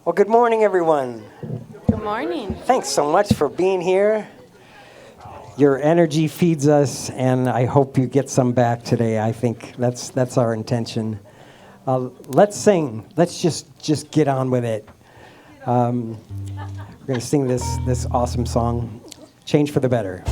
Well, good morning, everyone. Good morning. Thanks so much for being here. Your energy feeds us, and I hope you get some back today. I think that's our intention. Let's sing. Let's just get on with it. We're going to sing this awesome song, Change for the Better.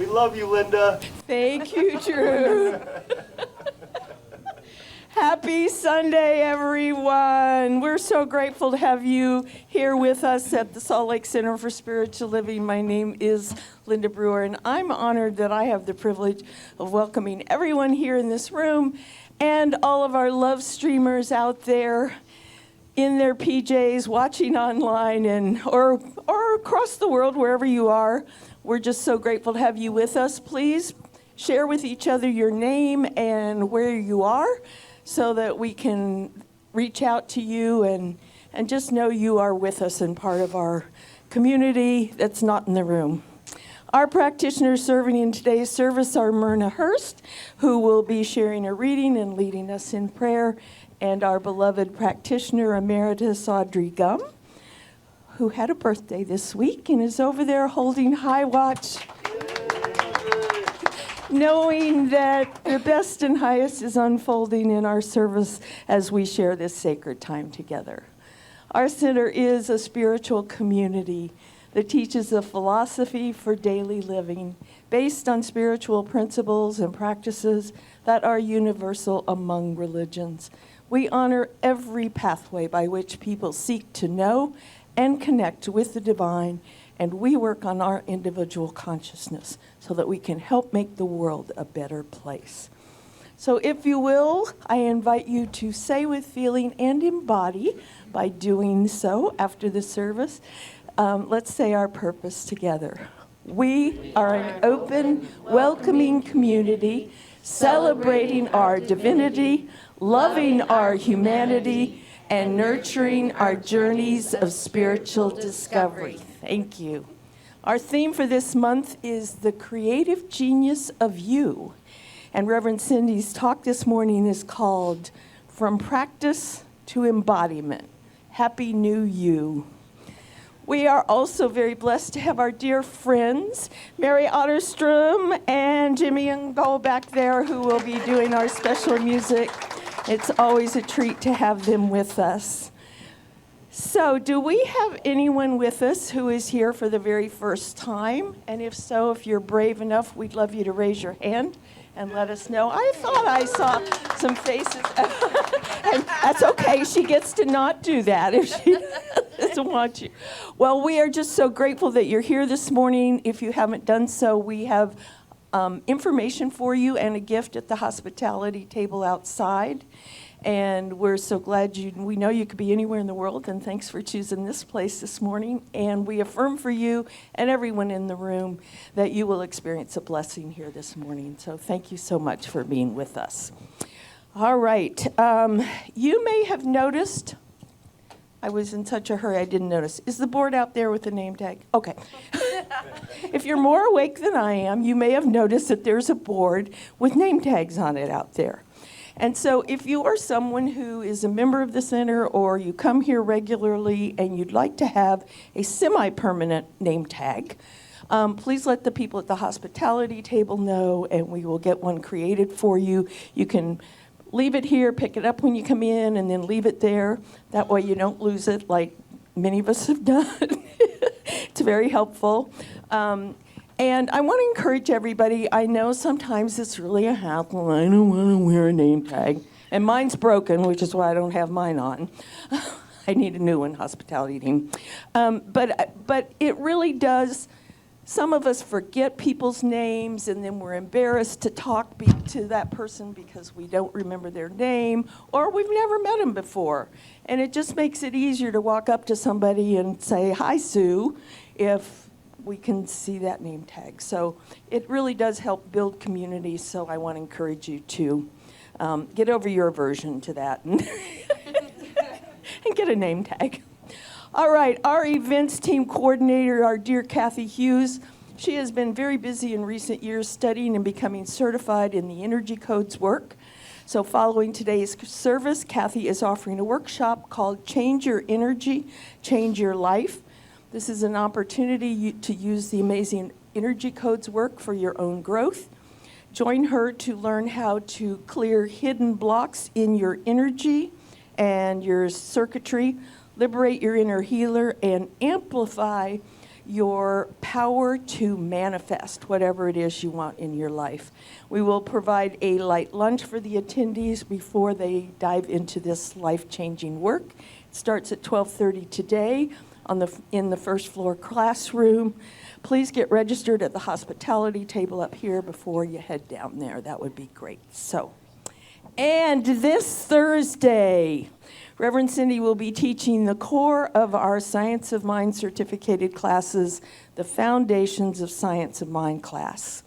Love you, Linda. Thank you, Drew. Happy Sunday, everyone. We're so grateful to have you here with us at the Salt Lake Center for Spiritual Living. My name is Linda Brewer, and I'm honored that I have the privilege of welcoming everyone here in this room and all of our love streamers out there in their PJs, watching online and or across the world, wherever you are. We're just so grateful to have you with us. Please share with each other your name and where you are so that we can reach out to you and just know you are with us and part of our community that's not in the room. Our practitioners serving in today's service are Myrna Hurst, who will be sharing a reading and leading us in prayer, and our beloved practitioner emeritus Audrey Gum, who had a birthday this week and is over there holding high watch, knowing that the best and highest is unfolding in our service as we share this sacred time together. Our center is a spiritual community that teaches a philosophy for daily living based on spiritual principles and practices that are universal among religions. We honor every pathway by which people seek to know and connect with the divine, and we work on our individual consciousness so that we can help make the world a better place. So if you will, I invite you to say with feeling and embody by doing so after the service. Let's say our purpose together. We are an open, welcoming community, celebrating our divinity, loving our humanity, and nurturing our journeys of spiritual discovery. Thank you. Our theme for this month is the creative genius of you. And Reverend Cindy's talk this morning is called From Practice to Embodiment. Happy New You. We are also very blessed to have our dear friends, Mary Otterstrom and Jimmy Ingold back there, who will be doing our special music. It's always a treat to have them with us. So, do we have anyone with us who is here for the very first time? And if so, if you're brave enough, we'd love you to raise your hand, and let us know. I thought I saw some faces. And that's okay. She gets to not do that if she doesn't want to. Well, we are just so grateful that you're here this morning. If you haven't done so, we have information for you and a gift at the hospitality table outside. And we're so glad we know you could be anywhere in the world, and thanks for choosing this place this morning. And we affirm for you and everyone in the room that you will experience a blessing here this morning. So thank you so much for being with us. All right. You may have noticed, I was in such a hurry I didn't notice. Is the board out there with the name tag? Okay. If you're more awake than I am, you may have noticed that there's a board with name tags on it out there. And so if you are someone who is a member of the center or you come here regularly and you'd like to have a semi-permanent name tag, please let the people at the hospitality table know and we will get one created for you. You can leave it here, pick it up when you come in, and then leave it there. That way you don't lose it like many of us have done. It's very helpful. And I want to encourage everybody. I know sometimes it's really a hassle. I don't want to wear a name tag. And mine's broken, which is why I don't have mine on. I need a new one, hospitality team. But it really does. Some of us forget people's names, and then we're embarrassed to talk to that person because we don't remember their name, or we've never met them before. And it just makes it easier to walk up to somebody and say, "Hi, Sue," if we can see that name tag. So it really does help build community, so I want to encourage you to get over your aversion to that and get a name tag. All right, our events team coordinator, our dear Kathy Hughes, she has been very busy in recent years studying and becoming certified in the Energy Codes work. So following today's service, Kathy is offering a workshop called Change Your Energy, Change Your Life. This is an opportunity to use the amazing Energy Codes work for your own growth. Join her to learn how to clear hidden blocks in your energy and your circuitry, liberate your inner healer, and amplify your power to manifest whatever it is you want in your life. We will provide a light lunch for the attendees before they dive into this life-changing work. It starts at 12:30 today in the first floor classroom. Please get registered at the hospitality table up here before you head down there. That would be great. And this Thursday, Reverend Cindy will be teaching the core of our Science of Mind certificated classes, the Foundations of Science of Mind class.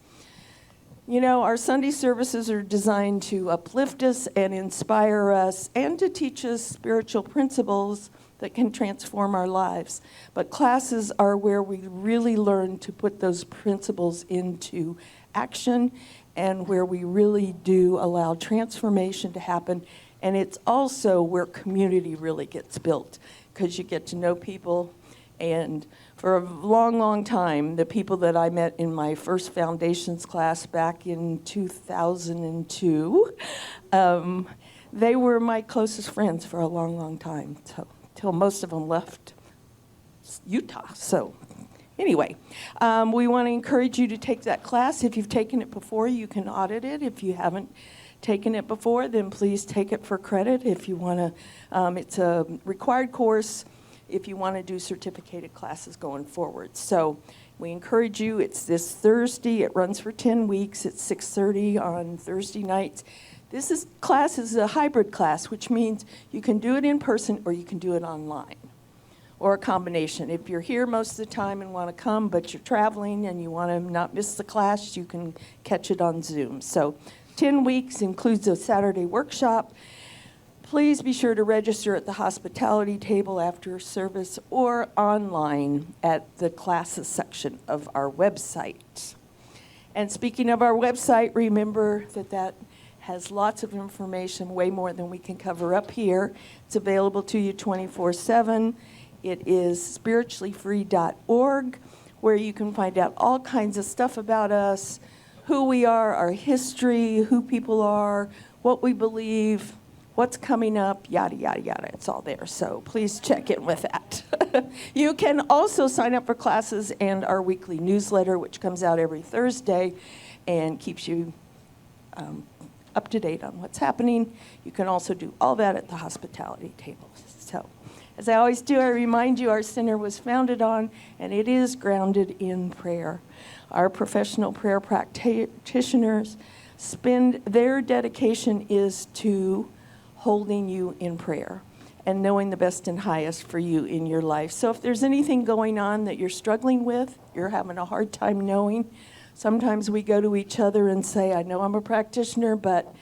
You know, our Sunday services are designed to uplift us and inspire us and to teach us spiritual principles that can transform our lives. But classes are where we really learn to put those principles into action and where we really do allow transformation to happen. And it's also where community really gets built because you get to know people. And for a long, long time, the people that I met in my first foundations class back in 2002, they were my closest friends for a long, long time. Till most of them left Utah. So anyway, we want to encourage you to take that class. If you've taken it before, you can audit it. If you haven't taken it before, then please take it for credit. If you want to, it's a required course if you want to do certificated classes going forward. So we encourage you. It's this Thursday. It runs for 10 weeks. It's 6:30 on Thursday nights. This class is a hybrid class, which means you can do it in person or you can do it online, or a combination. If you're here most of the time and want to come, but you're traveling and you want to not miss the class, you can catch it on Zoom. So 10 weeks includes a Saturday workshop. Please be sure to register at the hospitality table after service or online at the classes section of our website. And speaking of our website, remember that has lots of information, way more than we can cover up here. It's available to you 24/7. It is spirituallyfree.org, where you can find out all kinds of stuff about us, who we are, our history, who people are, what we believe, what's coming up, yada, yada, yada. It's all there, so please check in with that. You can also sign up for classes and our weekly newsletter, which comes out every Thursday and keeps you up to date on what's happening. You can also do all that at the hospitality table. So, as I always do, I remind you our center was founded on, and it is grounded in prayer. Our professional prayer practitioners spend, their dedication is to holding you in prayer and knowing the best and highest for you in your life. So if there's anything going on that you're struggling with, you're having a hard time knowing, sometimes we go to each other and say, I know I'm a practitioner, but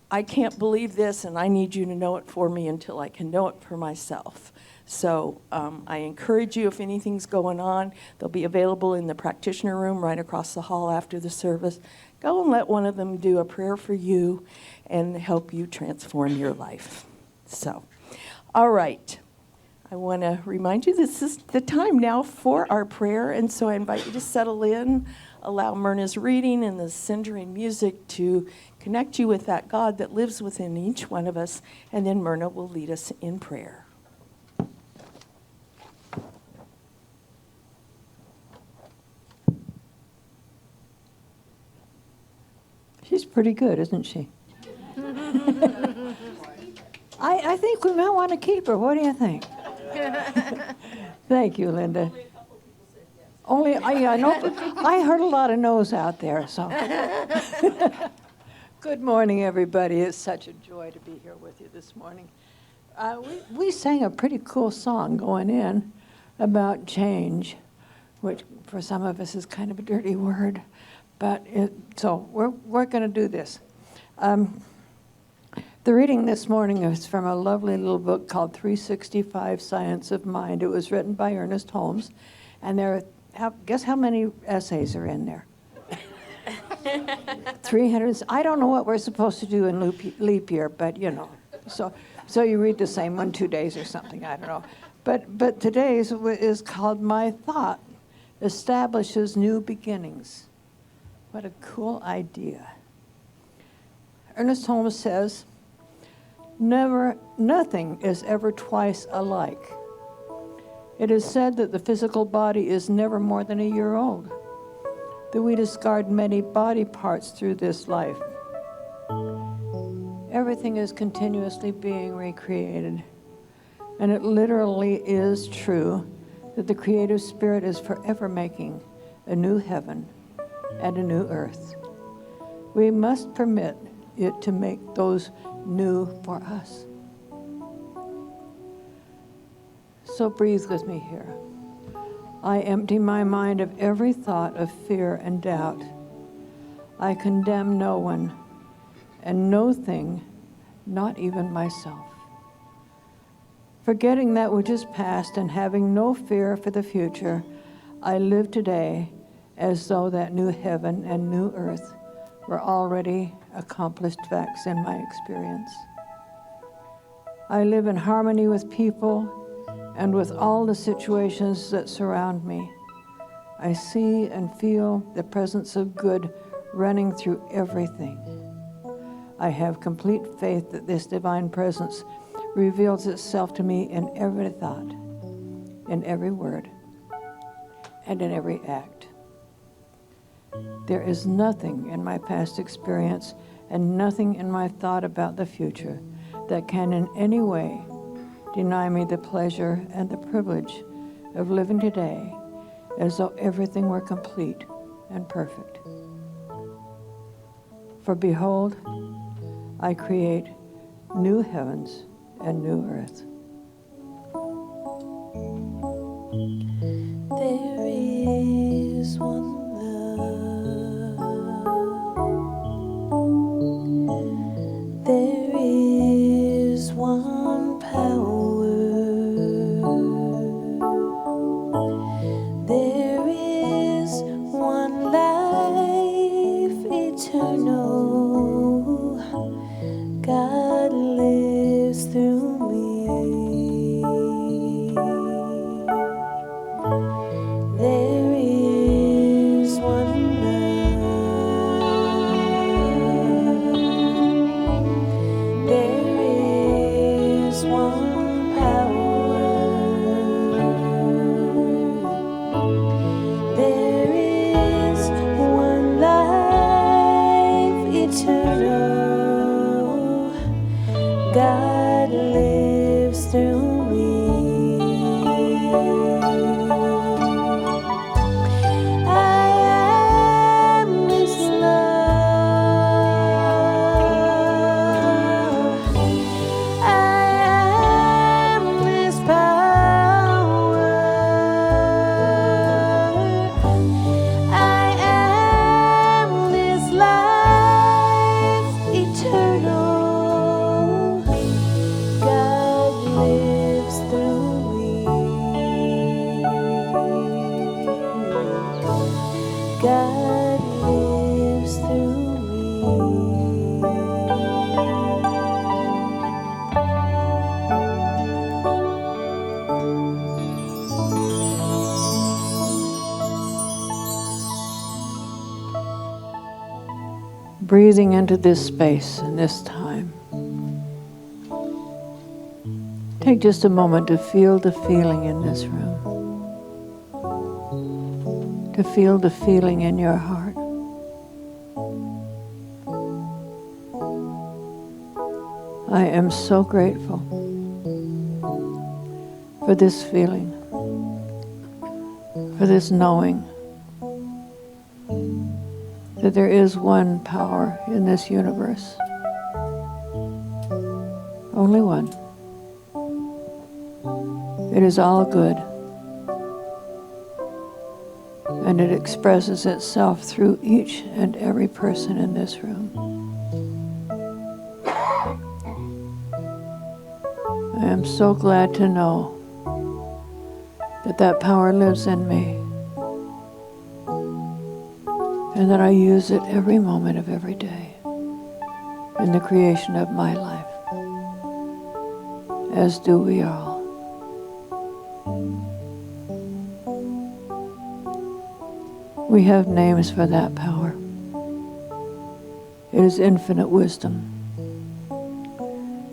I can't believe this, and I need you to know it for me until I can know it for myself. So I encourage you, if anything's going on, they'll be available in the practitioner room right across the hall after the service. Go and let one of them do a prayer for you and help you transform your life. So, all right. I want to remind you this is the time now for our prayer, and so I invite you to settle in, allow Myrna's reading and the centering music to connect you with that God that lives within each one of us, and then Myrna will lead us in prayer. She's pretty good, isn't she? I think we might want to keep her. What do you think? Thank you, Linda. Only, I know, I heard a lot of no's out there, so. Good morning, everybody. It's such a joy to be here with you this morning. We sang a pretty cool song going in about change, which for some of us is kind of a dirty word. But so we're going to do this. The reading this morning is from a lovely little book called 365 Science of Mind. It was written by Ernest Holmes, and guess how many essays are in there? 300. I don't know what we're supposed to do in leap year, but you know, so you read the same one 2 days or something. I don't know, but today's is called My Thought Establishes New Beginnings. What a cool idea. Ernest Holmes says, nothing is ever twice alike. It is said that the physical body is never more than a year old, that we discard many body parts through this life. Everything is continuously being recreated, and it literally is true that the creative spirit is forever making a new heaven and a new earth. We must permit it to make those new for us. So breathe with me here. I empty my mind of every thought of fear and doubt. I condemn no one and no thing, not even myself. Forgetting that which is past and having no fear for the future, I live today as though that new heaven and new earth were already accomplished facts in my experience. I live in harmony with people and with all the situations that surround me. I see and feel the presence of good running through everything. I have complete faith that this divine presence reveals itself to me in every thought, in every word, and in every act. There is nothing in my past experience and nothing in my thought about the future that can in any way deny me the pleasure and the privilege of living today as though everything were complete and perfect. For behold, I create new heavens and new earth. There is one love. There is one power. There is one life eternal. God lives through me. breathing into this space and this time. Take just a moment to feel the feeling in this room, to feel the feeling in your heart. I am so grateful for this feeling, for this knowing that there is one power in this universe, only one. It is all good, and it expresses itself through each and every person in this room. I am so glad to know that that power lives in me, and that I use it every moment of every day in the creation of my life, as do we all. We have names for that power. It is infinite wisdom.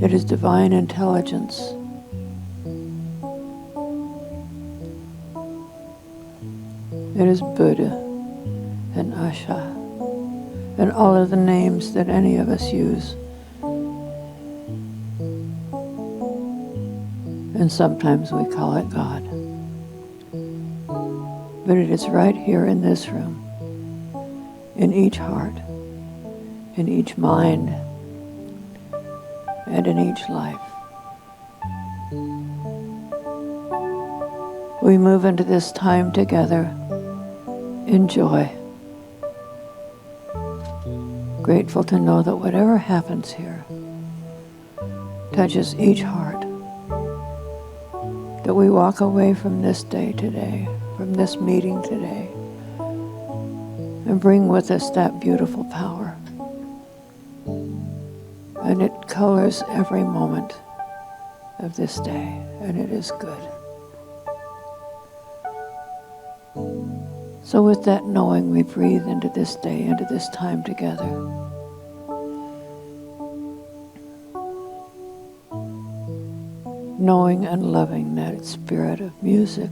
It is divine intelligence. It is Buddha and Asha and all of the names that any of us use. And sometimes we call it God. But it is right here in this room, in each heart, in each mind, and in each life. We move into this time together in joy, grateful to know that whatever happens here touches each heart, that we walk away from this day today, from this meeting today, and bring with us that beautiful power. And it colors every moment of this day, and it is good. So with that knowing, we breathe into this day, into this time together. Knowing and loving that spirit of music,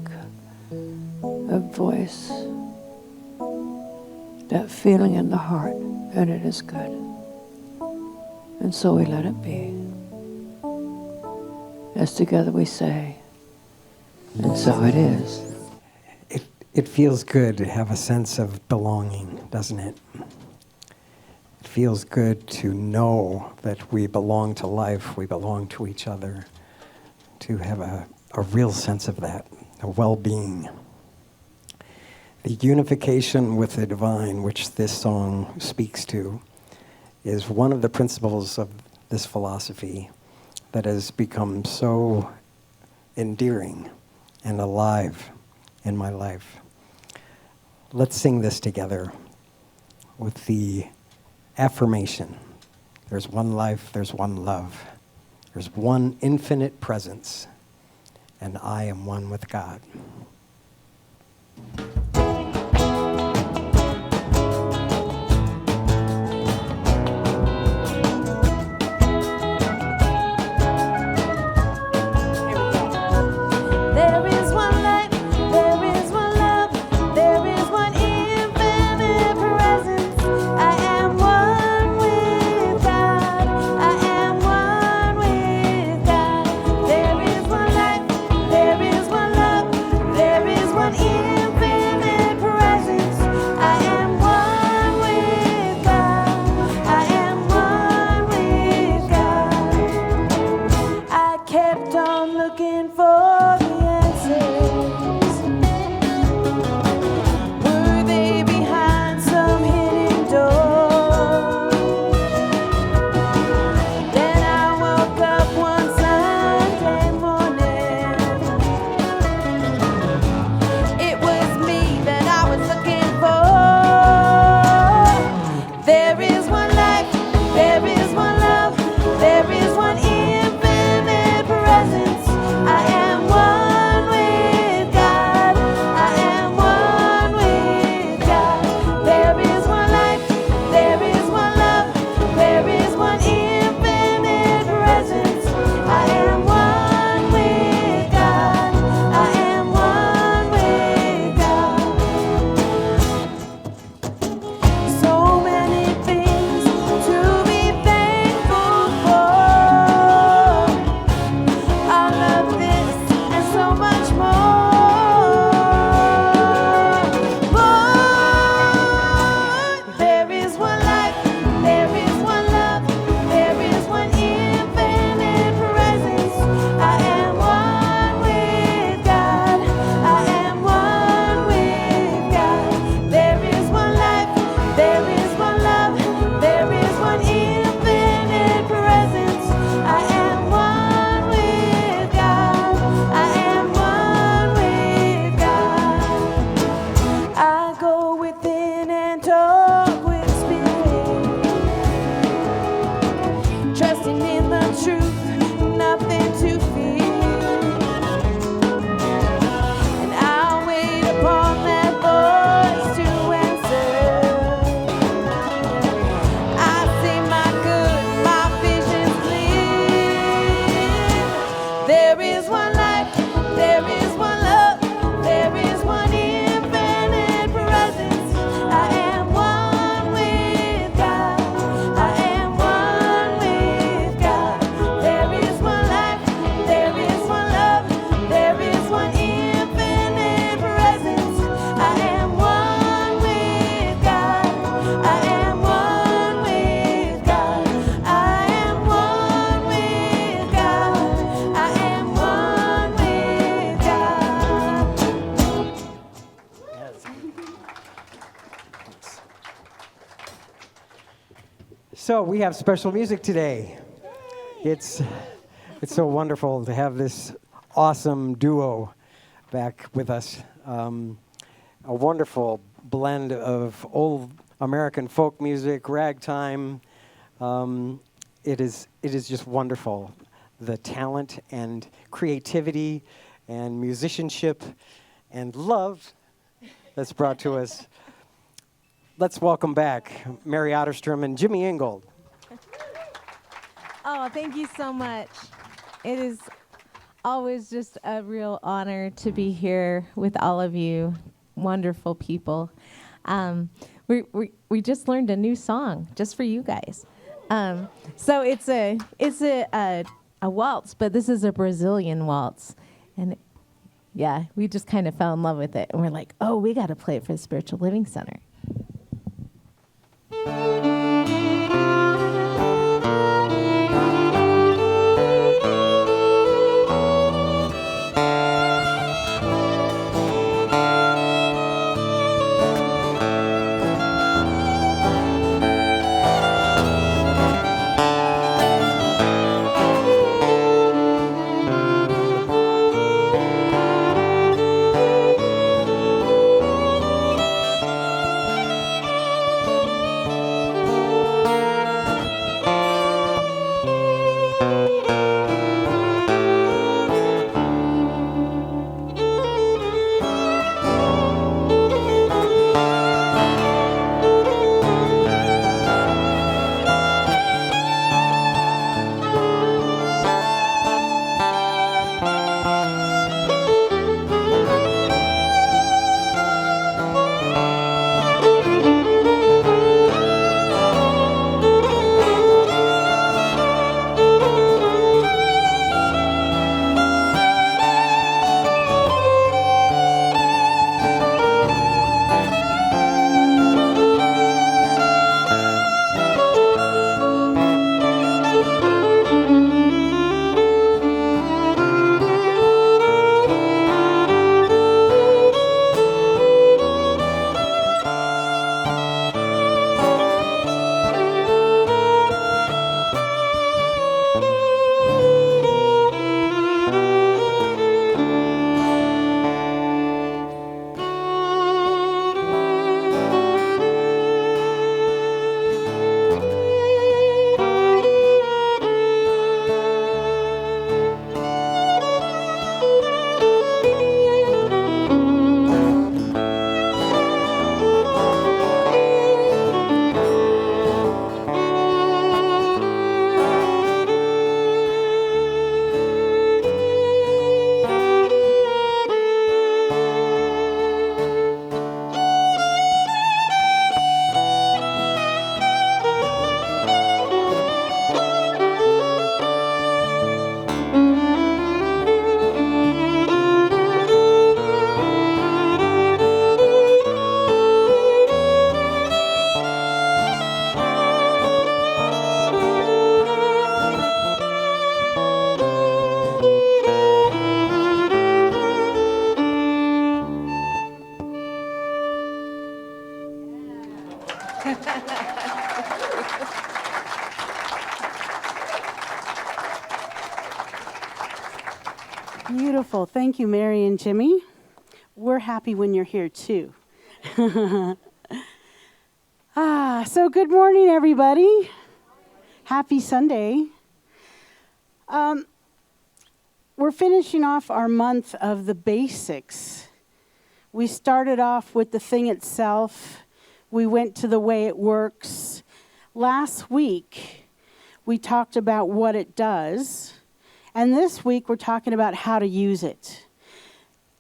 of voice, that feeling in the heart, and it is good. And so we let it be. As together we say, and so it is. It feels good to have a sense of belonging, doesn't it? It feels good to know that we belong to life, we belong to each other, to have a real sense of that, a well-being. The unification with the divine, which this song speaks to, is one of the principles of this philosophy that has become so endearing and alive in my life. Let's sing this together with the affirmation. There's one life, there's one love. There's one infinite presence, and I am one with God. There is one life, there is one love, there is one infinite presence. I am one with God, I am one with God. There is one life, there is one love, So we have special music today. It's so wonderful to have this awesome duo back with us. A wonderful blend of old American folk music, ragtime. It is just wonderful. The talent and creativity and musicianship and love that's brought to us. Let's welcome back Mary Otterstrom and Jimmy Ingold. Oh, thank you so much. It is always just a real honor to be here with all of you wonderful people. We just learned a new song just for you guys. So it's a waltz, but this is a Brazilian waltz. And yeah, we just kind of fell in love with it. And we're like, oh, we got to play it for the Spiritual Living Center. Beautiful. Thank you, Mary and Jimmy. We're happy when you're here, too. So good morning, everybody. Happy Sunday. We're finishing off our month of the basics. We started off with the thing itself. We went to the way it works. Last week, we talked about what it does. And this week, we're talking about how to use it.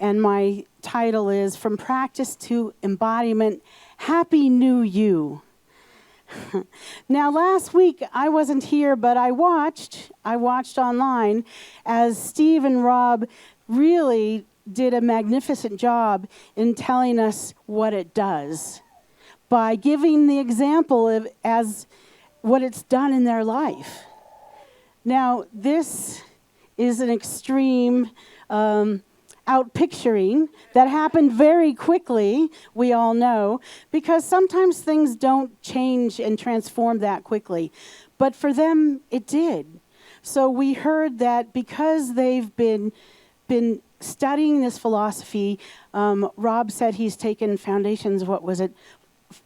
And my title is From Practice to Embodiment, Happy New You. Now, last week, I wasn't here, but I watched online as Steve and Rob really did a magnificent job in telling us what it does by giving the example of as what it's done in their life. Now, this is an extreme outpicturing that happened very quickly, we all know, because sometimes things don't change and transform that quickly. But for them, it did. So we heard that because they've been studying this philosophy, Rob said he's taken foundations,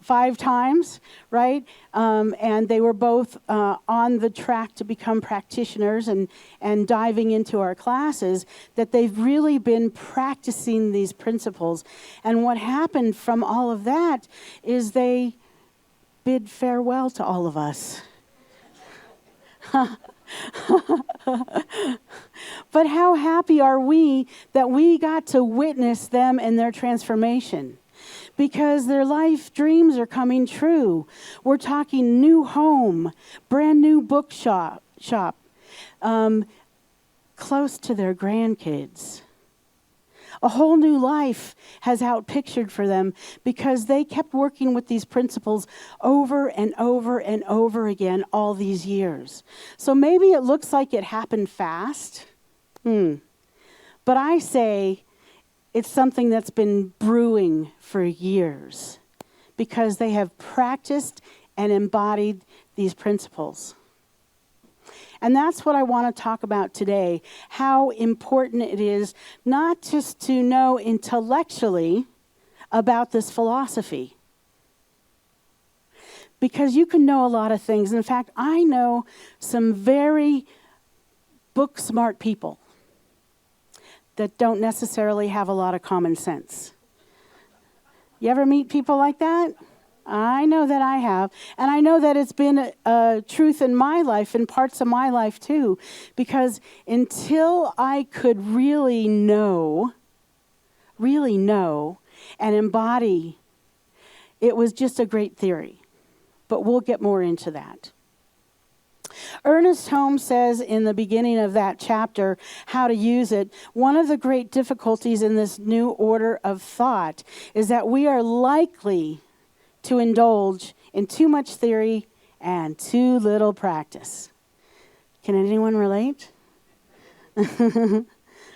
5 times, right? And they were both on the track to become practitioners and diving into our classes, that they've really been practicing these principles. And what happened from all of that is they bid farewell to all of us. But how happy are we that we got to witness them and their transformation? Because their life dreams are coming true. We're talking new home, brand new bookshop, close to their grandkids. A whole new life has outpictured for them because they kept working with these principles over and over and over again all these years. So maybe it looks like it happened fast. But I say it's something that's been brewing for years because they have practiced and embodied these principles. And that's what I want to talk about today, how important it is not just to know intellectually about this philosophy. Because you can know a lot of things. In fact, I know some very book-smart people that don't necessarily have a lot of common sense. You ever meet people like that? I know that I have. And I know that it's been a truth in my life, in parts of my life too. Because until I could really know, and embody, it was just a great theory. But we'll get more into that. Ernest Holmes says in the beginning of that chapter, how to use it, one of the great difficulties in this new order of thought is that we are likely to indulge in too much theory and too little practice. Can anyone relate?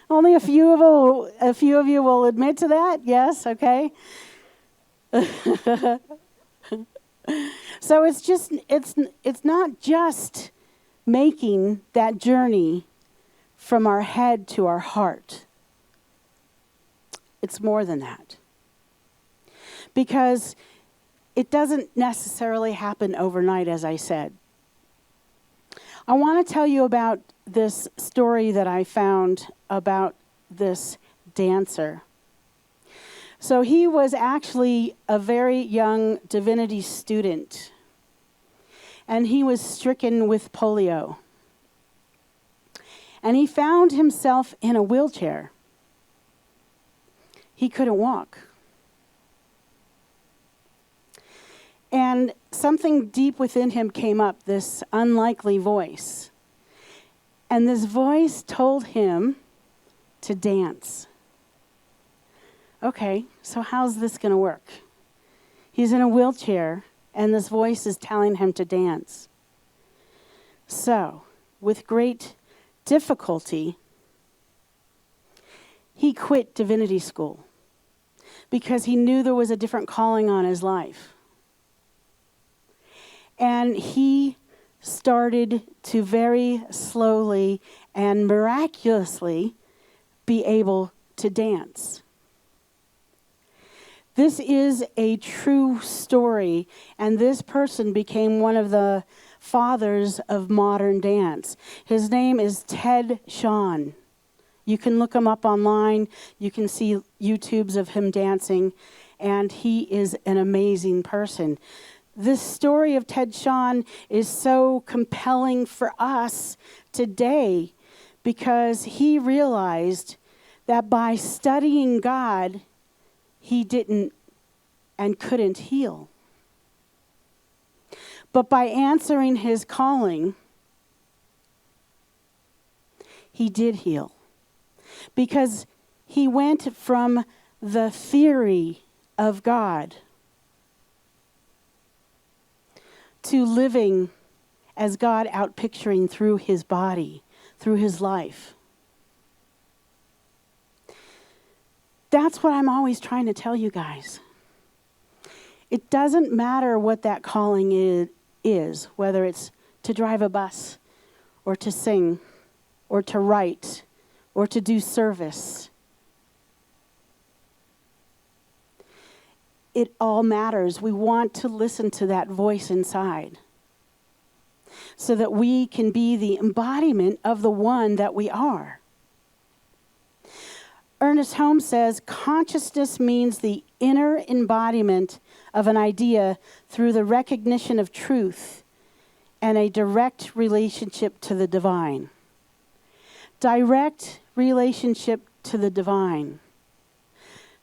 Only a few of you will admit to that. Yes, okay. So it's not just making that journey from our head to our heart. It's more than that. Because it doesn't necessarily happen overnight, as I said. I want to tell you about this story that I found about this dancer. So he was actually a very young divinity student, and he was stricken with polio. And he found himself in a wheelchair. He couldn't walk. And something deep within him came up, this unlikely voice. And this voice told him to dance. Okay, so how's this going to work? He's in a wheelchair, and this voice is telling him to dance. So, with great difficulty, he quit divinity school because he knew there was a different calling on his life. And he started to very slowly and miraculously be able to dance. This is a true story, and this person became one of the fathers of modern dance. His name is Ted Shawn. You can look him up online. You can see YouTubes of him dancing, and he is an amazing person. This story of Ted Shawn is so compelling for us today because he realized that by studying God, he didn't and couldn't heal. But by answering his calling, he did heal. Because he went from the theory of God to living as God outpicturing through his body, through his life. That's what I'm always trying to tell you guys. It doesn't matter what that calling is, whether it's to drive a bus or to sing or to write or to do service. It all matters. We want to listen to that voice inside so that we can be the embodiment of the one that we are. Ernest Holmes says, consciousness means the inner embodiment of an idea through the recognition of truth and a direct relationship to the divine. Direct relationship to the divine.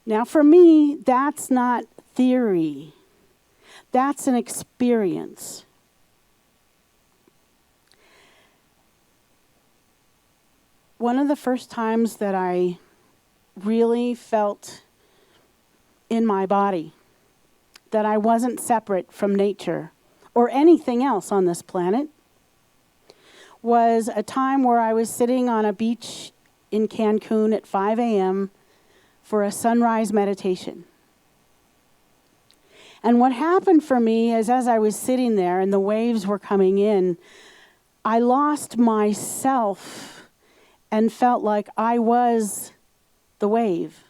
Now, for me, that's not theory. That's an experience. One of the first times that I really felt in my body that I wasn't separate from nature or anything else on this planet was a time where I was sitting on a beach in Cancun at 5 a.m. for a sunrise meditation. And what happened for me is as I was sitting there and the waves were coming in, I lost myself and felt like I was the wave,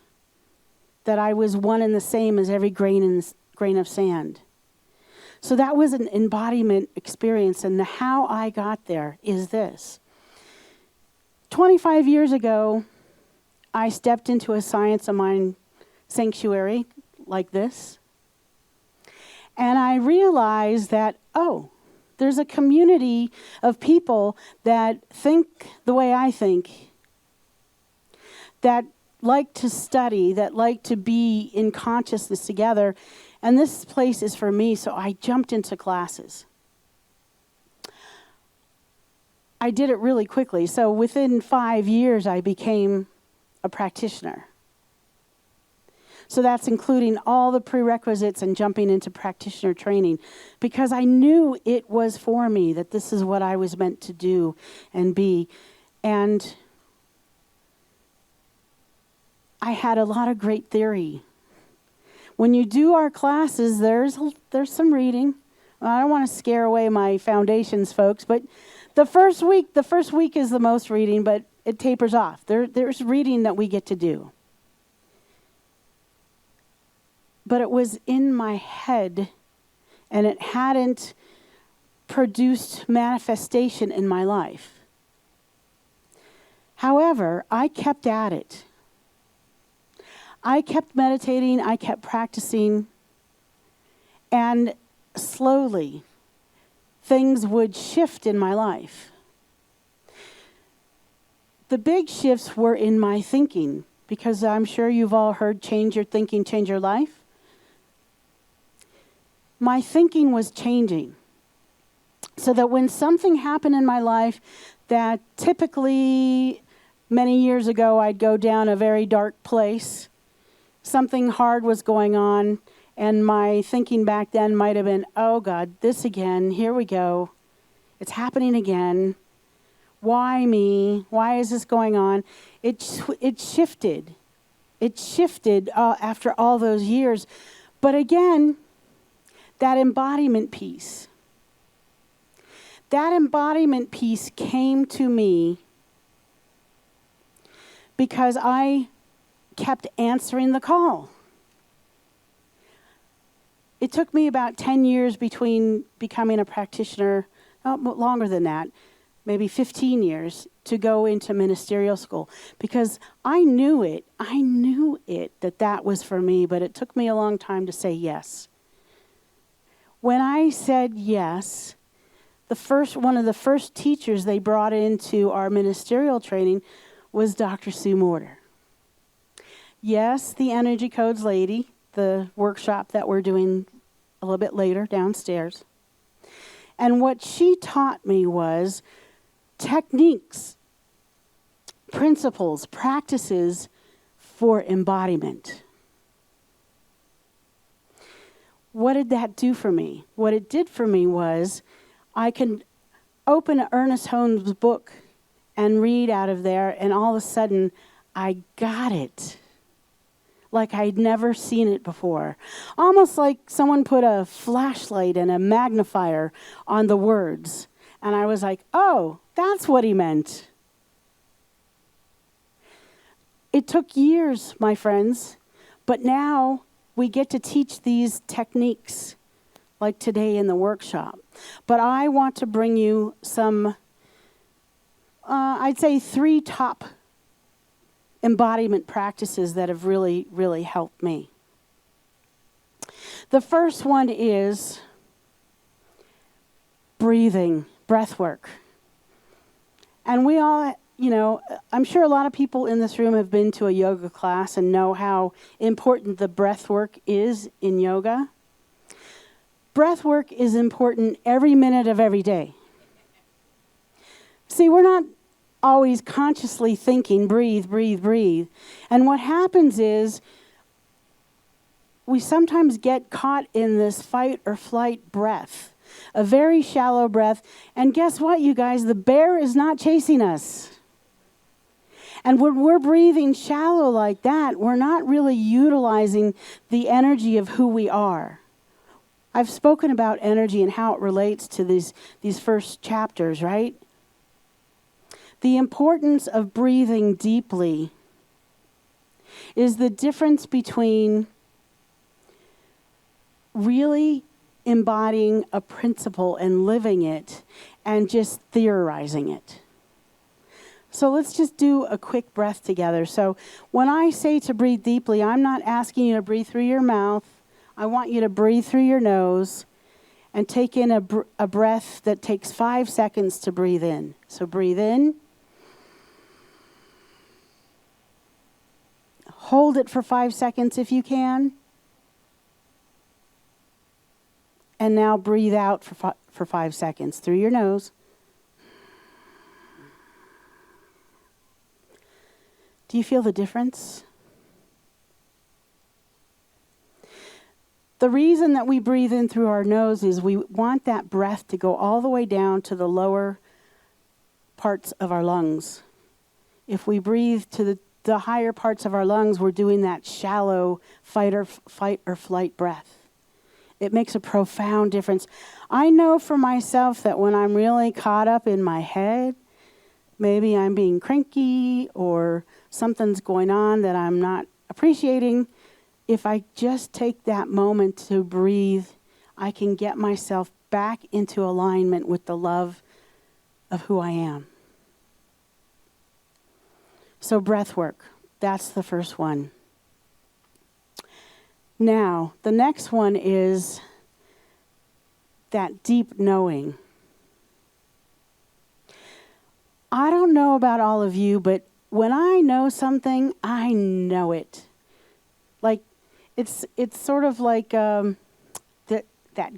that I was one and the same as every grain of sand. So that was an embodiment experience, and how I got there is this. 25 years ago, I stepped into a Science of Mind sanctuary like this, and I realized that, there's a community of people that think the way I think, that like to study, that like to be in consciousness together. And this place is for me, so I jumped into classes. I did it really quickly. So within 5 years, I became a practitioner. So that's including all the prerequisites and jumping into practitioner training, because I knew it was for me, that this is what I was meant to do and be. And I had a lot of great theory. When you do our classes, there's some reading. I don't want to scare away my foundations folks, but the first week is the most reading, but it tapers off. There's reading that we get to do. But it was in my head, and it hadn't produced manifestation in my life. However, I kept at it. I kept meditating, I kept practicing, and slowly things would shift in my life. The big shifts were in my thinking, because I'm sure you've all heard change your thinking, change your life. My thinking was changing, so that when something happened in my life that typically many years ago I'd go down a very dark place, something hard was going on, and my thinking back then might have been, oh God, this again, here we go. It's happening again. Why me? Why is this going on? It shifted. It shifted after all those years. But again, that embodiment piece. That embodiment piece came to me because I kept answering the call. It took me about 10 years between becoming a practitioner, longer than that, maybe 15 years, to go into ministerial school, because I knew it that was for me, but it took me a long time to say yes. When I said yes, one of the first teachers they brought into our ministerial training was Dr. Sue Morter. Yes, the Energy Codes lady, the workshop that we're doing a little bit later downstairs. And what she taught me was techniques, principles, practices for embodiment. What did that do for me? What it did for me was I can open Ernest Holmes' book and read out of there, and all of a sudden, I got it. like I'd never seen it before. Almost like someone put a flashlight and a magnifier on the words. And I was like, oh, that's what he meant. It took years, my friends, but now we get to teach these techniques like today in the workshop. But I want to bring you some, I'd say 3 top embodiment practices that have really, really helped me. The first one is breathing, breath work. And we all, I'm sure a lot of people in this room have been to a yoga class and know how important the breath work is in yoga. Breath work is important every minute of every day. See, we're not always consciously thinking, breathe, breathe, breathe. And what happens is we sometimes get caught in this fight or flight breath, a very shallow breath. And guess what, you guys? The bear is not chasing us. And when we're breathing shallow like that, we're not really utilizing the energy of who we are. I've spoken about energy and how it relates to these first chapters, right? The importance of breathing deeply is the difference between really embodying a principle and living it and just theorizing it. So let's just do a quick breath together. So when I say to breathe deeply, I'm not asking you to breathe through your mouth. I want you to breathe through your nose and take in a breath that takes 5 seconds to breathe in. So breathe in. Hold it for 5 seconds if you can. And now breathe out for 5 seconds through your nose. Do you feel the difference? The reason that we breathe in through our nose is we want that breath to go all the way down to the lower parts of our lungs. If we breathe to the higher parts of our lungs, we're doing that shallow fight or flight breath. It makes a profound difference. I know for myself that when I'm really caught up in my head, maybe I'm being cranky or something's going on that I'm not appreciating, if I just take that moment to breathe, I can get myself back into alignment with the love of who I am. So breath work, that's the first one. Now, the next one is that deep knowing. I don't know about all of you, but when I know something, I know it. Like, it's sort of like that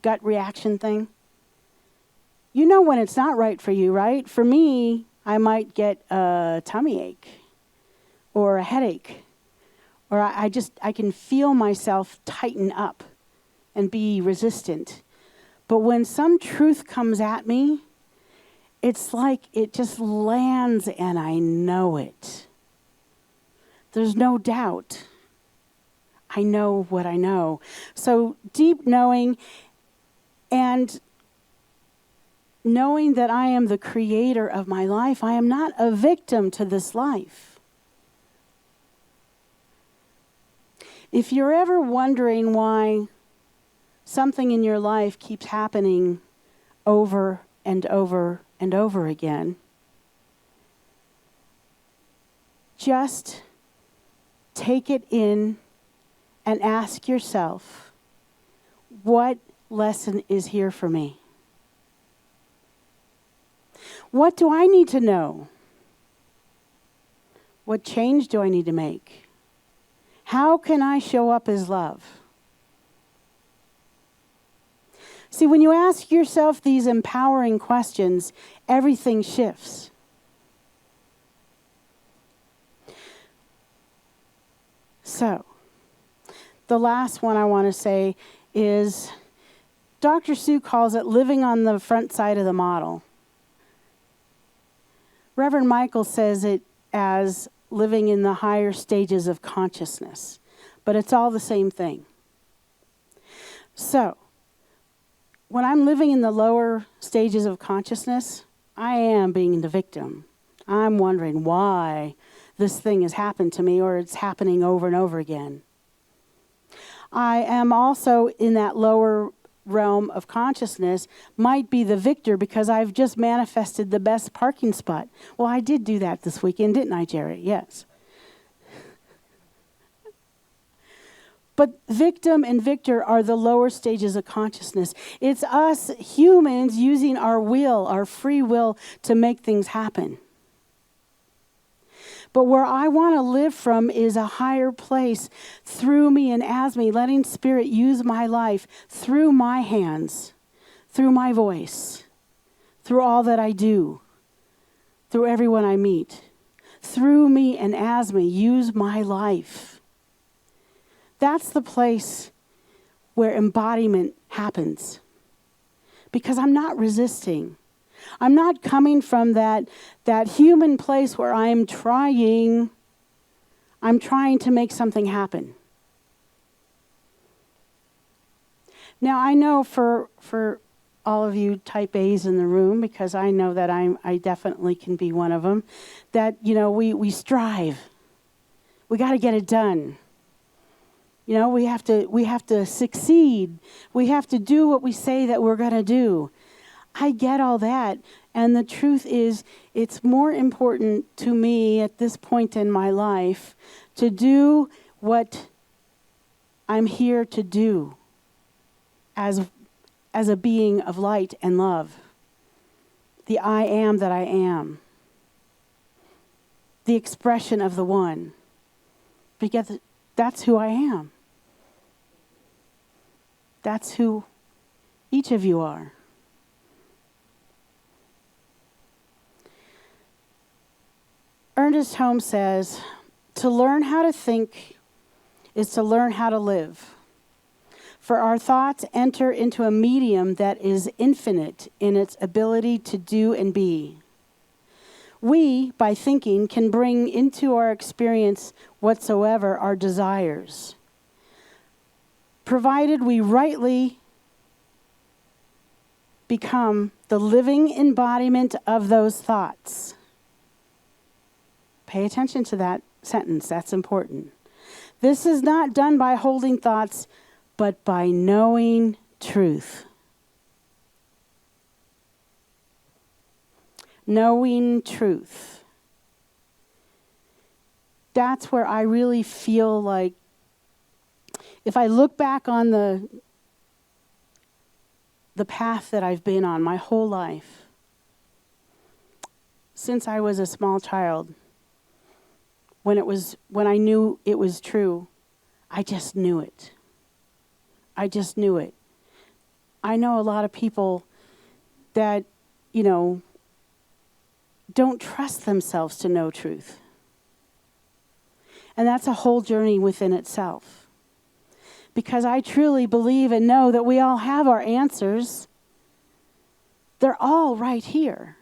gut reaction thing. You know when it's not right for you, right? For me, I might get a tummy ache or a headache. Or I can feel myself tighten up and be resistant. But when some truth comes at me, it's like it just lands and I know it. There's no doubt. I know what I know. So deep knowing and knowing that I am the creator of my life. I am not a victim to this life. If you're ever wondering why something in your life keeps happening over and over and over again, just take it in and ask yourself, what lesson is here for me? What do I need to know? What change do I need to make? How can I show up as love? See, when you ask yourself these empowering questions, everything shifts. So, the last one I want to say is Dr. Sue calls it living on the front side of the model. Reverend Michael says it as living in the higher stages of consciousness. but it's all the same thing. So, when I'm living in the lower stages of consciousness, I am being the victim. I'm wondering why this thing has happened to me, or it's happening over and over again. I am also in that lower realm of consciousness, might be the victor because I've just manifested the best parking spot. Well, I did do that this weekend, didn't I, Jerry? Yes. But victim and victor are the lower stages of consciousness. It's us humans using our will, our free will, to make things happen. But where I want to live from is a higher place through me and as me, letting Spirit use my life through my hands, through my voice, through all that I do, through everyone I meet. Through me and as me, use my life. That's the place where embodiment happens. Because I'm not resisting. I'm not coming from that human place where I'm trying to make something happen. Now, I know for all of you type A's in the room, because I know that I definitely can be one of them, that, we strive. We got to get it done. We have to succeed. We have to do what we say that we're going to do. I get all that. And the truth is, it's more important to me at this point in my life to do what I'm here to do as a being of light and love. The I am that I am. The expression of the one. Because that's who I am. That's who each of you are. Ernest Holmes says, to learn how to think is to learn how to live. For our thoughts enter into a medium that is infinite in its ability to do and be. We, by thinking, can bring into our experience whatsoever our desires, provided we rightly become the living embodiment of those thoughts. Pay attention to that sentence. That's important. This is not done by holding thoughts, but by knowing truth. Knowing truth. That's where I really feel like, if I look back on the path that I've been on my whole life, since I was a small child, when I knew it was true, I just knew it. I just knew it. I know a lot of people that, don't trust themselves to know truth. And that's a whole journey within itself. Because I truly believe and know that we all have our answers. They're all right here.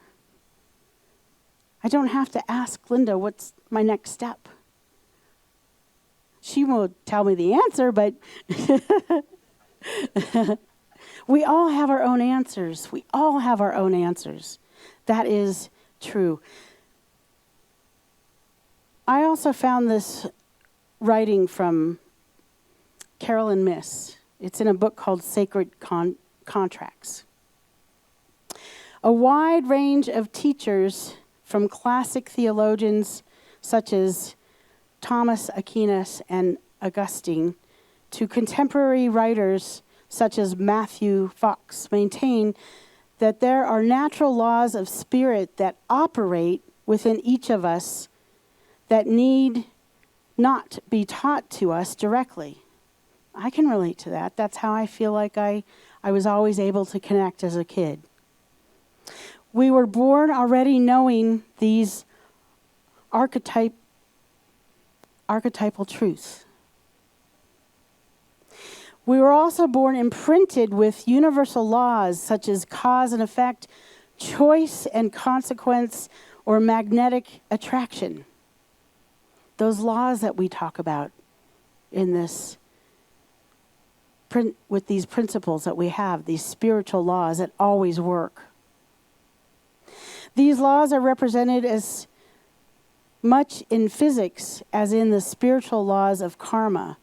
I don't have to ask Linda, what's my next step? She will tell me the answer, but we all have our own answers. We all have our own answers. That is true. I also found this writing from Carolyn Miss. It's in a book called Sacred Contracts. A wide range of teachers, from classic theologians such as Thomas Aquinas and Augustine to contemporary writers such as Matthew Fox, maintain that there are natural laws of spirit that operate within each of us that need not be taught to us directly. I can relate to that. That's how I feel like I was always able to connect as a kid. We were born already knowing these archetypal truths. We were also born imprinted with universal laws such as cause and effect, choice and consequence, or magnetic attraction. Those laws that we talk about in this, with these principles that we have, these spiritual laws that always work. These laws are represented as much in physics as in the spiritual laws of karma,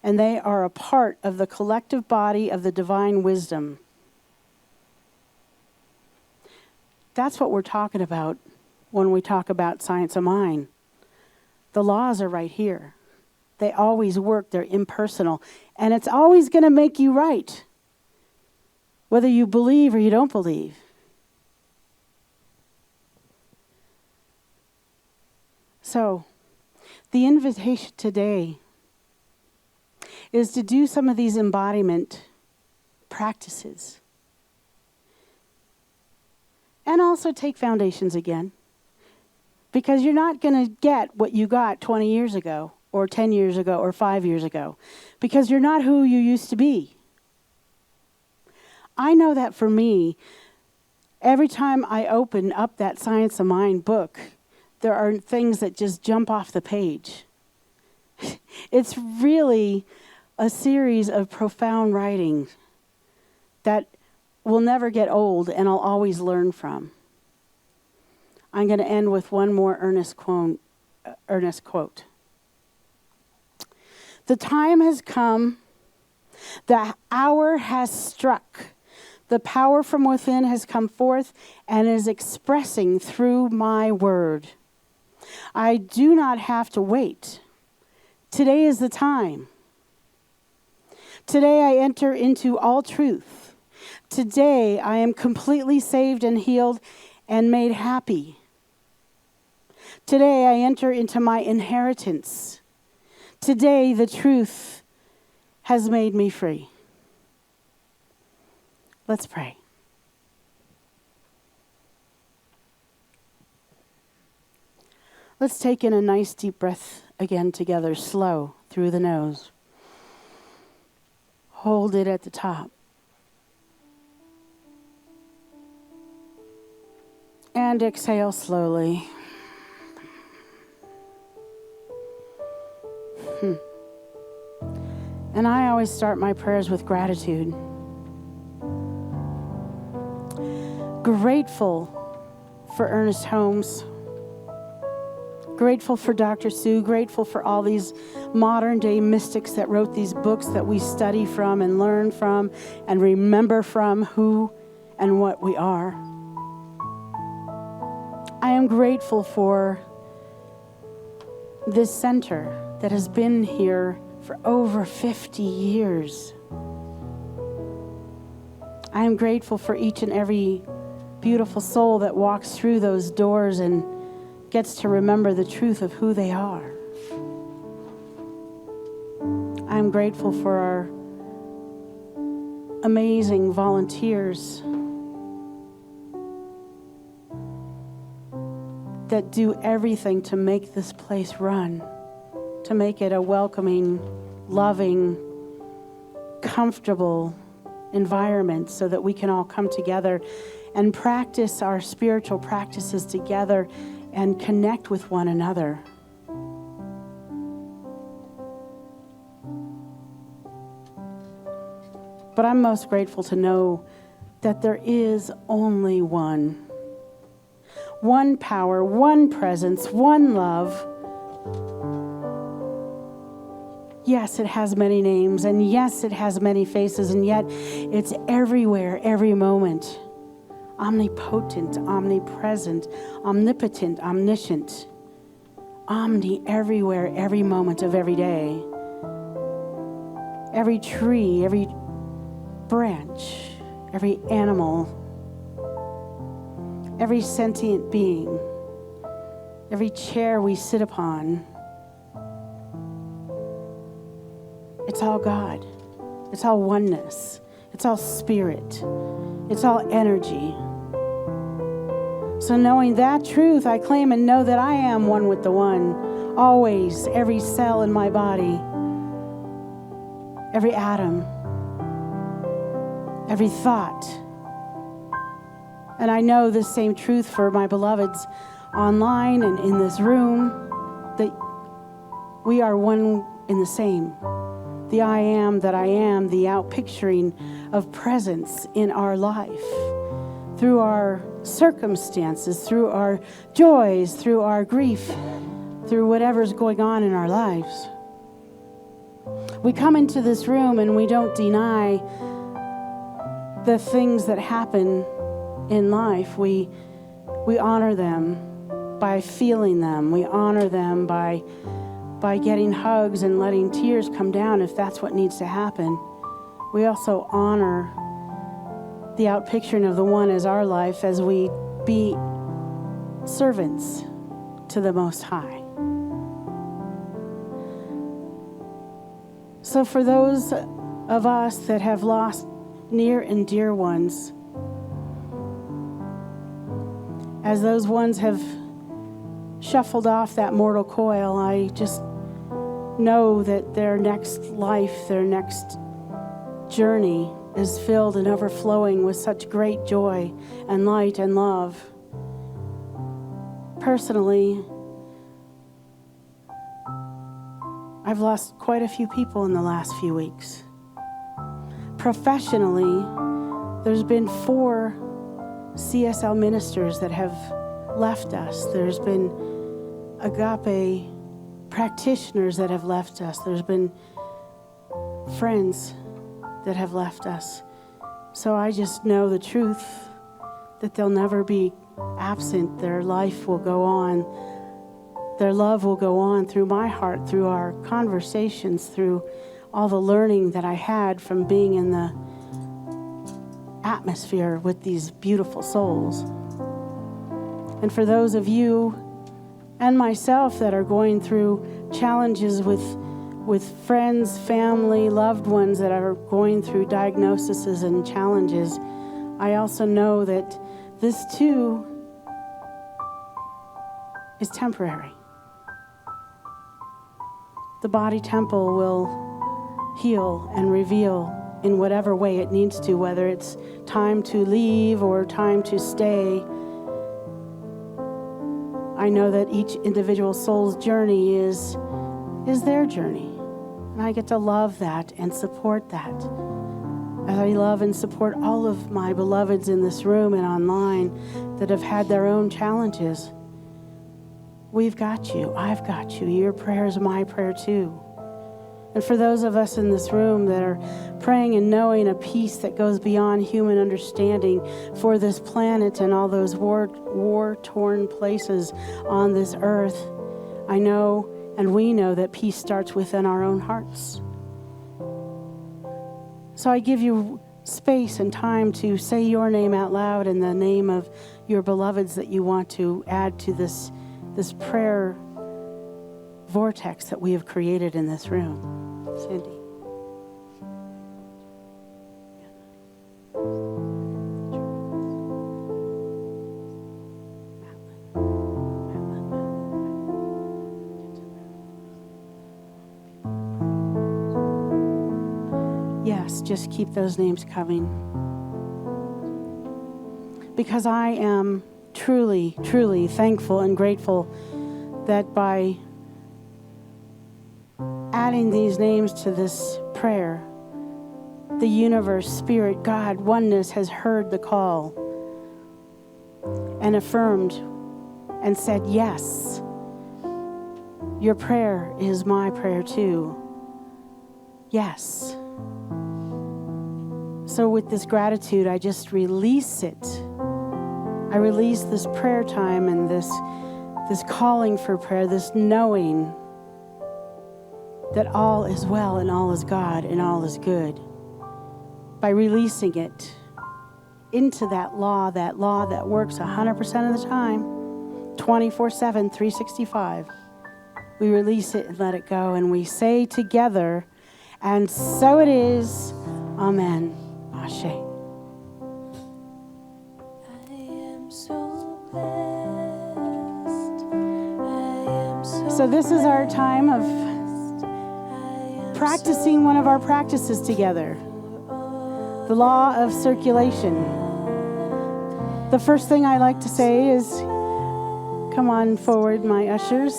and they are a part of the collective body of the divine wisdom. That's what we're talking about when we talk about science of mind. The laws are right here. They always work. They're impersonal. And it's always going to make you right, whether you believe or you don't believe. So, the invitation today is to do some of these embodiment practices. And also take foundations again. Because you're not going to get what you got 20 years ago, or 10 years ago, or 5 years ago. Because you're not who you used to be. I know that for me, every time I open up that Science of Mind book, there are things that just jump off the page. It's really a series of profound writing that will never get old and I'll always learn from. I'm going to end with one more earnest quote. The time has come, the hour has struck, the power from within has come forth and is expressing through my word. I do not have to wait. Today is the time. Today I enter into all truth. Today I am completely saved and healed and made happy. Today I enter into my inheritance. Today the truth has made me free. Let's pray. Let's take in a nice deep breath again together, slow, through the nose. Hold it at the top. And exhale slowly. And I always start my prayers with gratitude. Grateful for Ernest Holmes. Grateful for Dr. Sue, grateful for all these modern day mystics that wrote these books that we study from and learn from and remember from who and what we are. I am grateful for this center that has been here for over 50 years. I am grateful for each and every beautiful soul that walks through those doors and gets to remember the truth of who they are. I'm grateful for our amazing volunteers that do everything to make this place run, to make it a welcoming, loving, comfortable environment so that we can all come together and practice our spiritual practices together and connect with one another. But I'm most grateful to know that there is only one power, one presence, one love. Yes, it has many names, and yes, it has many faces, and yet it's everywhere, every moment. Omnipotent, omnipresent, omnipotent, omniscient. Omni everywhere, every moment of every day. Every tree, every branch, every animal, every sentient being, every chair we sit upon. It's all God. It's all oneness. It's all spirit. It's all energy. So knowing that truth, I claim and know that I am one with the one. Always, every cell in my body, every atom, every thought. And I know this same truth for my beloveds online and in this room, that we are one in the same. The I am that I am, the outpicturing of presence in our life, through our circumstances, through our joys, through our grief, through whatever's going on in our lives. We come into this room and we don't deny the things that happen in life. We honor them by feeling them. We honor them by getting hugs and letting tears come down if that's what needs to happen. We also honor the outpicturing of the one as our life as we be servants to the Most High. So for those of us that have lost near and dear ones, as those ones have shuffled off that mortal coil, I just know that their next life, their next journey is filled and overflowing with such great joy and light and love. Personally, I've lost quite a few people in the last few weeks. Professionally, there's been 4 CSL ministers that have left us. There's been agape practitioners that have left us. There's been friends that have left us. So I just know the truth that they'll never be absent. Their life will go on. Their love will go on through my heart, through our conversations, through all the learning that I had from being in the atmosphere with these beautiful souls. And for those of you and myself that are going through challenges with friends, family, loved ones that are going through diagnoses and challenges, I also know that this too is temporary. The body temple will heal and reveal in whatever way it needs to, whether it's time to leave or time to stay. I know that each individual soul's journey is their journey. And I get to love that and support that. As I love and support all of my beloveds in this room and online that have had their own challenges. We've got you. I've got you. Your prayer is my prayer too. And for those of us in this room that are praying and knowing a peace that goes beyond human understanding for this planet and all those war-torn places on this earth, I know and we know that peace starts within our own hearts. So I give you space and time to say your name out loud and the name of your beloveds that you want to add to this prayer vortex that we have created in this room. Cindy. Yes, just keep those names coming. Because I am truly, truly thankful and grateful that by adding these names to this prayer, the universe, spirit, God, oneness has heard the call and affirmed and said, yes, your prayer is my prayer too. Yes. So with this gratitude, I just release it. I release this prayer time and this calling for prayer, this knowing that all is well and all is God and all is good. By releasing it into that law that works 100% of the time, 24/7, 365. We release it and let it go, and we say together, and so it is. Amen. Ashe. So this is our time of practicing one of our practices together. The law of circulation. The first thing I like to say is, come on forward, my ushers.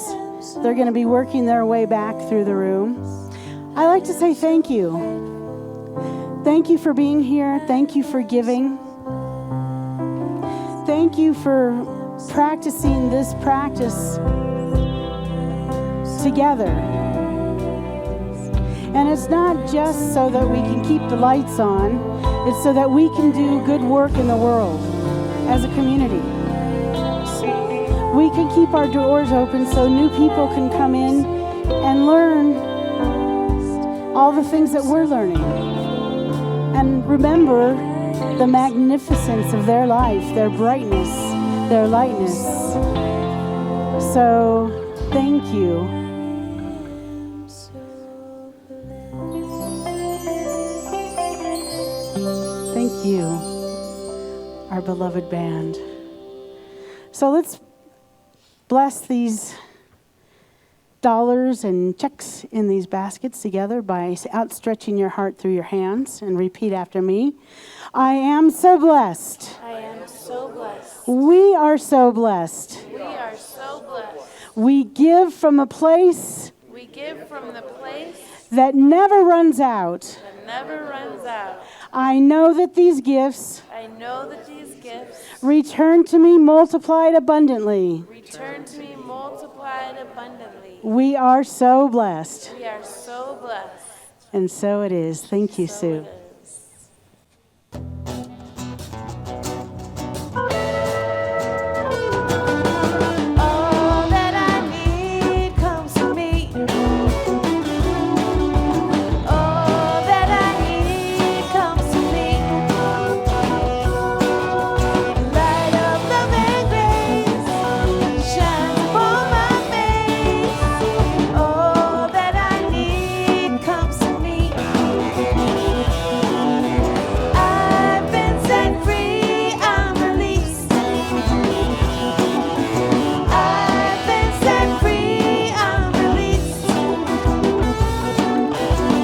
They're going to be working their way back through the room. I like to say thank you. Thank you for being here. Thank you for giving. Thank you for practicing this practice together. And it's not just so that we can keep the lights on, it's so that we can do good work in the world as a community. We can keep our doors open so new people can come in and learn all the things that we're learning. And remember the magnificence of their life, their brightness, their lightness. So, thank you. Thank you, our beloved band. So let's bless these dollars and checks in these baskets together by outstretching your heart through your hands and repeat after me. I am so blessed. I am so blessed. We are so blessed. We are so blessed. We give from a place We give from the place that never runs out. that never runs out. I know that these gifts I know that these gifts return to me multiplied abundantly. return to me multiplied abundantly. We are so blessed. We are so blessed. And so it is. Thank you, So Sue. it is. All that I need comes to me. All that I need comes to me. Light of love and grace shines upon my face. All that I need comes to me. I've been set free, I'm released. I've been set free, I'm released.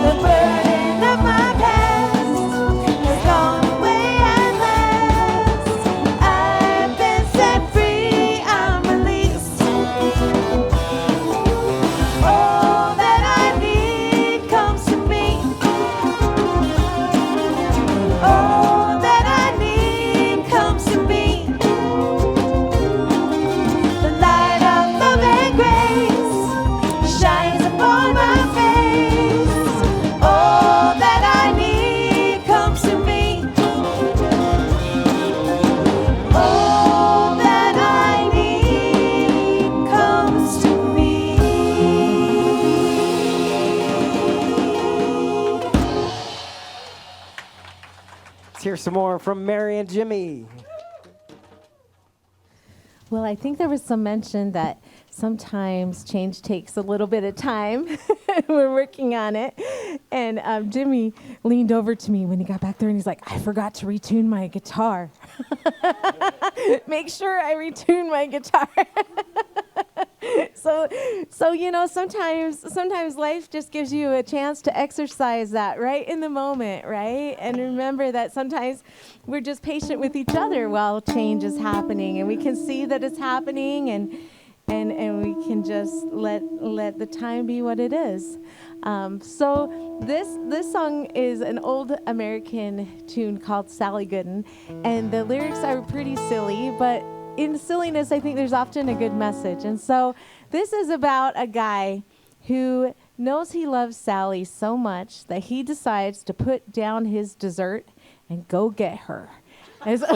The burden of my past has gone away at last. I've been set free, I'm released. All that I need comes to me. All that I need comes to me. The light of love and grace shines upon my face. All that I need comes to me. All that I need comes to me. Let's hear some more from Mary and Jimmy. Well, I think there was some mention that sometimes change takes a little bit of time. We're working on it. And Jimmy leaned over to me when he got back there and he's like, I forgot to retune my guitar. Make sure I retune my guitar. So you know, sometimes life just gives you a chance to exercise that right in the moment, right? And remember that sometimes we're just patient with each other while change is happening, and we can see that it's happening, and we can just let the time be what it is. So this song is an old American tune called Sally Gooden, and the lyrics are pretty silly, but in silliness, I think there's often a good message. And so this is about a guy who knows he loves Sally so much that he decides to put down his dessert and go get her. And so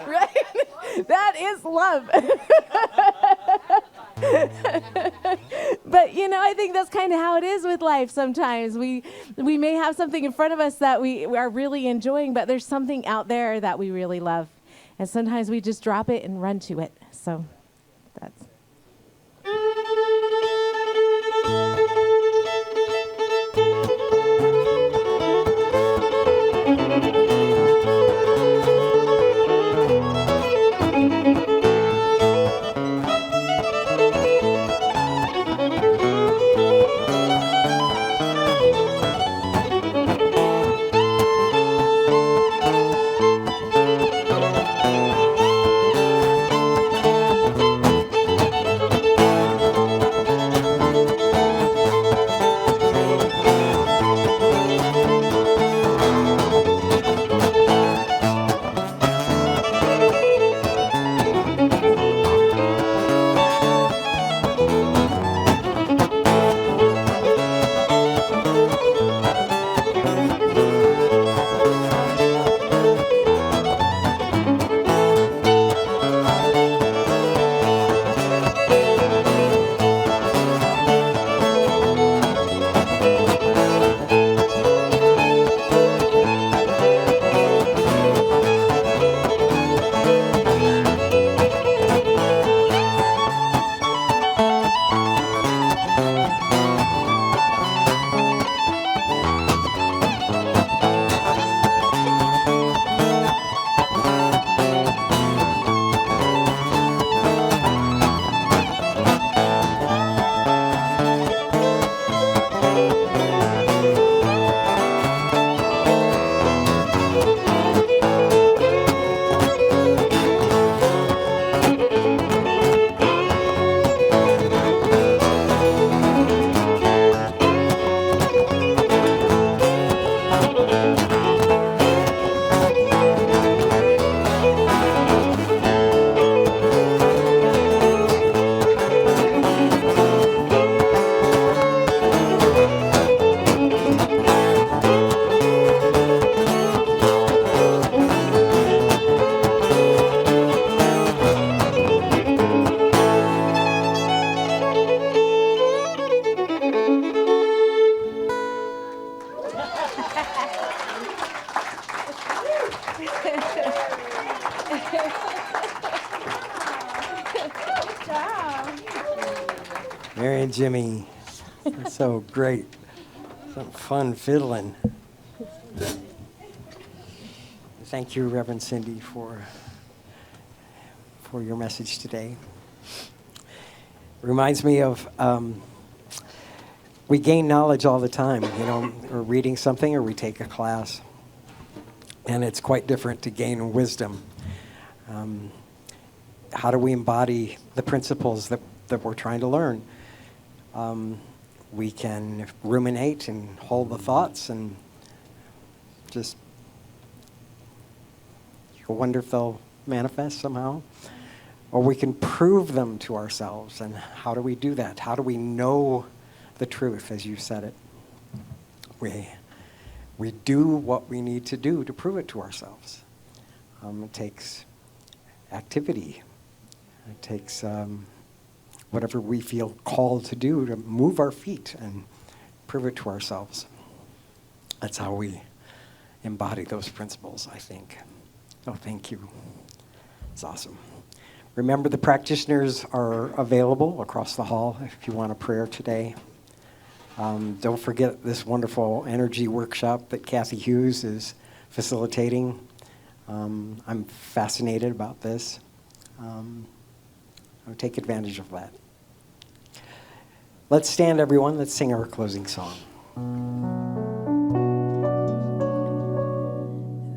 right? That is love. But, you know, I think that's kind of how it is with life sometimes. We may have something in front of us that we are really enjoying, but there's something out there that we really love. And sometimes we just drop it and run to it. So that's... Jimmy. That's so great. Some fun fiddling. Thank you, Reverend Cindy, for your message today. Reminds me of we gain knowledge all the time. You know, we're reading something or we take a class, and it's quite different to gain wisdom. How do we embody the principles that we're trying to learn? We can ruminate and hold the thoughts and just wonder if they'll manifest somehow. Or we can prove them to ourselves. And how do we do that? How do we know the truth, as you said it? We do what we need to do to prove it to ourselves. It takes activity. It takes whatever we feel called to do to move our feet and prove it to ourselves. That's how we embody those principles, I think. Oh, thank you. It's awesome. Remember, the practitioners are available across the hall if you want a prayer today. Don't forget this wonderful energy workshop that Kathy Hughes is facilitating. I'm fascinated about this. I'll take advantage of that. Let's stand, everyone. Let's sing our closing song.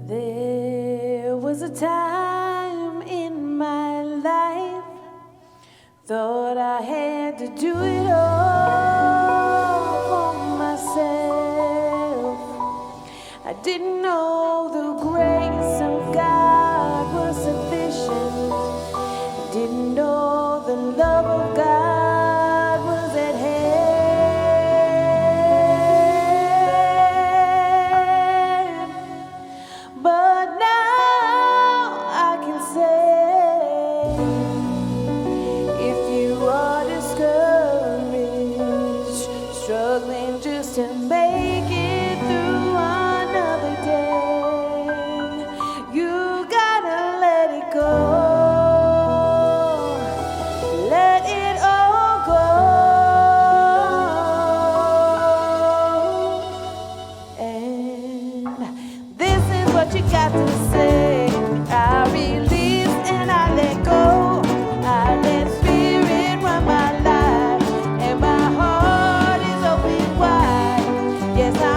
There was a time in my life, thought I had to do it all for myself. I didn't know the grace of God was sufficient. I didn't know the love of God was at hand. But now I can say, if you are discouraged, struggling just to make it through another day, you gotta let it go. Let it all go. And this is what you got to say. I release and I let go. I let spirit run my life, and my heart is open wide. Yes, I